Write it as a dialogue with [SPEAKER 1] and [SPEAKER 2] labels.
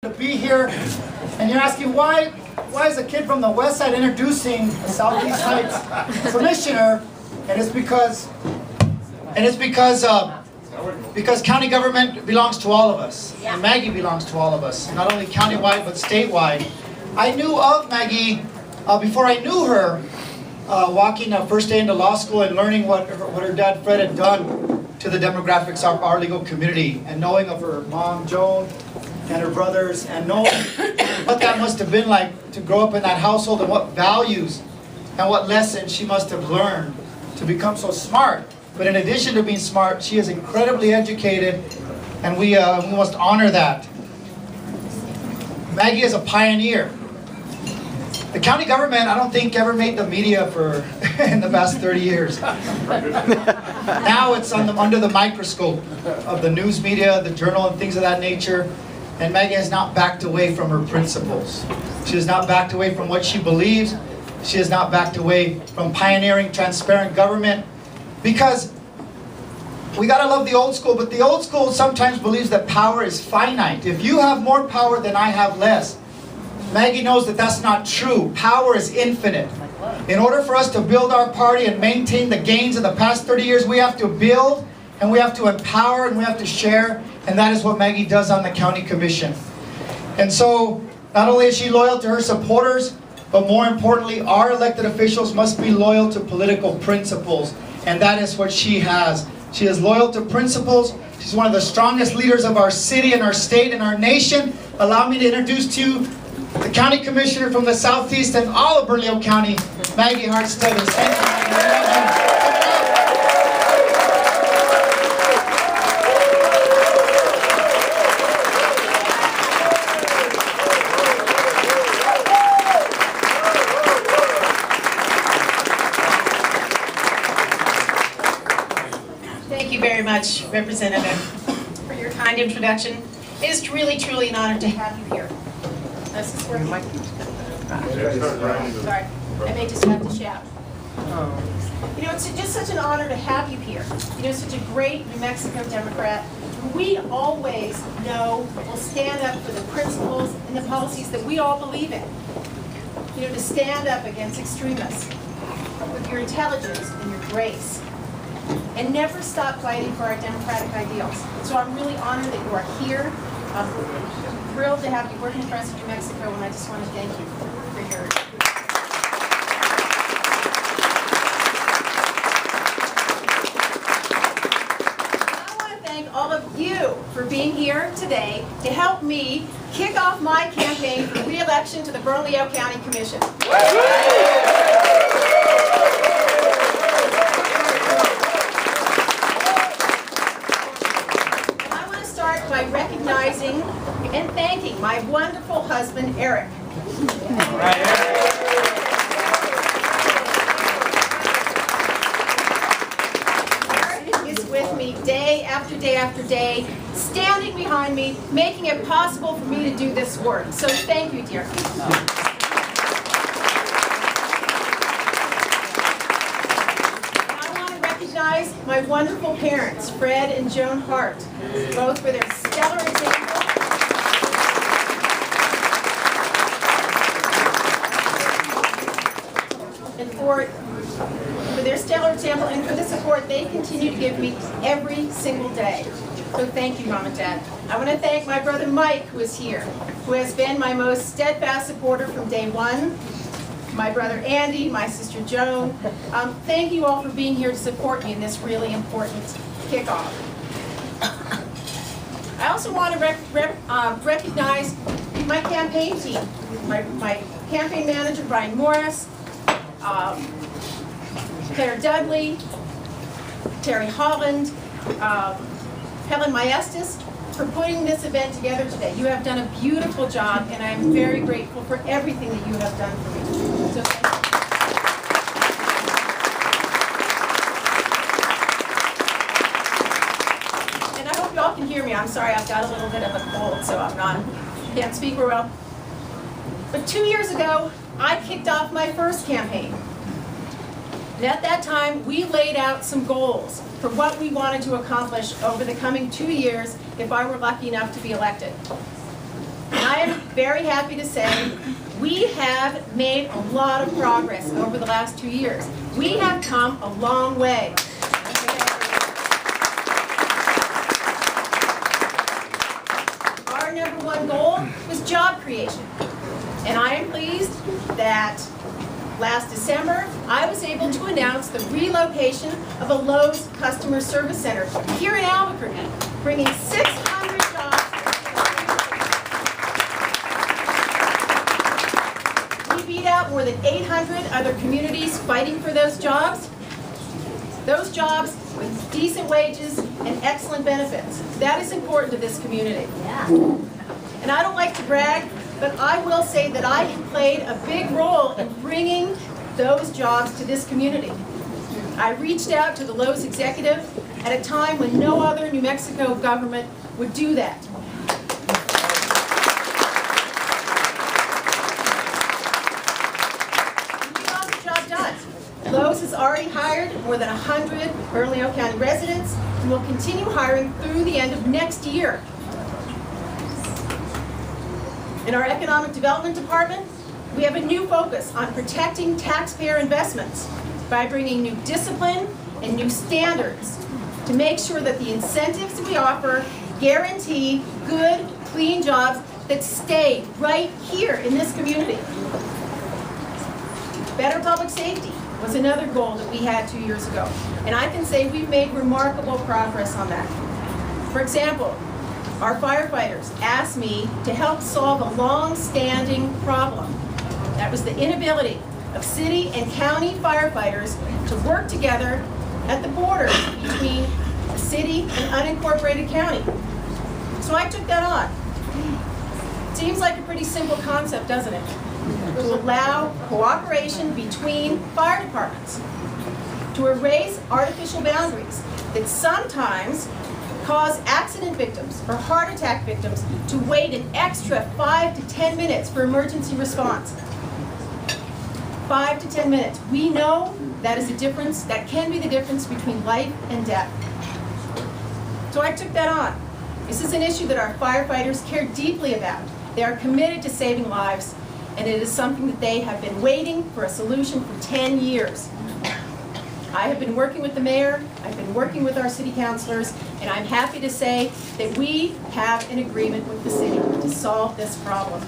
[SPEAKER 1] to be here, and you're asking why is a kid from the west side introducing a Southeast Heights commissioner? And it's because county government belongs to all of us, and Maggie belongs to all of us, not only countywide but statewide. I knew of Maggie before I knew her, walking first day into law school and learning what her dad Fred had done to the demographics of our legal community, and knowing of her mom Joan and her brothers, and knowing what that must have been like to grow up in that household, and what values and what lessons she must have learned to become so smart. But in addition to being smart, she is incredibly educated, and we must honor that. Maggie is a pioneer. The county government, I don't think, ever made the media for in the past 30 years. Now it's under the microscope of the news media, the journal, and things of that nature. And Maggie has not backed away from her principles. She has not backed away from what she believes. She has not backed away from pioneering transparent government. Because we gotta love the old school, but the old school sometimes believes that power is finite. If you have more power, then I have less. Maggie knows that that's not true. Power is infinite. In order for us to build our party and maintain the gains of the past 30 years, we have to build, and we have to empower, and we have to share, and that is what Maggie does on the county commission. And so, not only is she loyal to her supporters, but more importantly, our elected officials must be loyal to political principles, and that is what she has. She is loyal to principles. She's one of the strongest leaders of our city and our state and our nation. Allow me to introduce to you the county commissioner from the southeast and all of Bernalillo County, Maggie Hart Stebbins. Thank you, Maggie.
[SPEAKER 2] Thank you very much, Representative, for your kind introduction. It is really, truly an honor to have you here. Is this working? Sorry, I may just have to shout. You know, it's just such an honor to have you here. You know, such a great New Mexico Democrat. We always know will stand up for the principles and the policies that we all believe in. You know, to stand up against extremists with your intelligence and your grace. And never stop fighting for our democratic ideals. So I'm really honored that you are here. I'm thrilled to have you working for us in New Mexico, and I just want to thank you for your... I want to thank all of you for being here today to help me kick off my campaign for re-election to the Bernalillo County Commission. By recognizing and thanking my wonderful husband, Eric. Eric is with me day after day after day, standing behind me, making it possible for me to do this work. So thank you, dear. My wonderful parents, Fred and Joan Hart, both for their stellar example. And for their stellar example and for the support they continue to give me every single day. So thank you, Mom and Dad. I want to thank my brother Mike, who is here, who has been my most steadfast supporter from day one. My brother Andy, my sister Joan. Thank you all for being here to support me in this really important kickoff. I also want to recognize my campaign team, my campaign manager Brian Morris, Claire Dudley, Terry Holland, Helen Maestas, for putting this event together today. You have done a beautiful job, and I am very grateful for everything that you have done for me. So thank you. And I hope you all can hear me. I'm sorry, I've got a little bit of a cold, so can't speak very well. But 2 years ago, I kicked off my first campaign. And at that time, we laid out some goals for what we wanted to accomplish over the coming 2 years if I were lucky enough to be elected. And I very happy to say we have made a lot of progress over the last 2 years. We have come a long way. Our number one goal was job creation. And I am pleased that last December, I was able to announce the relocation of a Lowe's Customer Service Center here in Albuquerque, bringing 600 jobs. We beat out more than 800 other communities fighting for those jobs. Those jobs with decent wages and excellent benefits. That is important to this community. And I don't like to brag, but I will say that I have played a big role in bringing those jobs to this community. I reached out to the Lowe's executive at a time when no other New Mexico government would do that. We got the job done. Lowe's has already hired more than 100 Bernalillo County residents and will continue hiring through the end of next year. In our Economic Development Department, we have a new focus on protecting taxpayer investments by bringing new discipline and new standards to make sure that the incentives we offer guarantee good, clean jobs that stay right here in this community. Better public safety was another goal that we had 2 years ago, and I can say we've made remarkable progress on that. For example, our firefighters asked me to help solve a long-standing problem. That was the inability of city and county firefighters to work together at the border between a city and unincorporated county. So I took that on. Seems like a pretty simple concept, doesn't it? To allow cooperation between fire departments, to erase artificial boundaries that sometimes cause accident victims or heart attack victims to wait an extra 5 to 10 minutes for emergency response. 5 to 10 minutes. We know that is a difference, that can be the difference between life and death. So I took that on. This is an issue that our firefighters care deeply about. They are committed to saving lives, and it is something that they have been waiting for a solution for 10 years. I have been working with the mayor, I've been working with our city councilors, and I'm happy to say that we have an agreement with the city to solve this problem.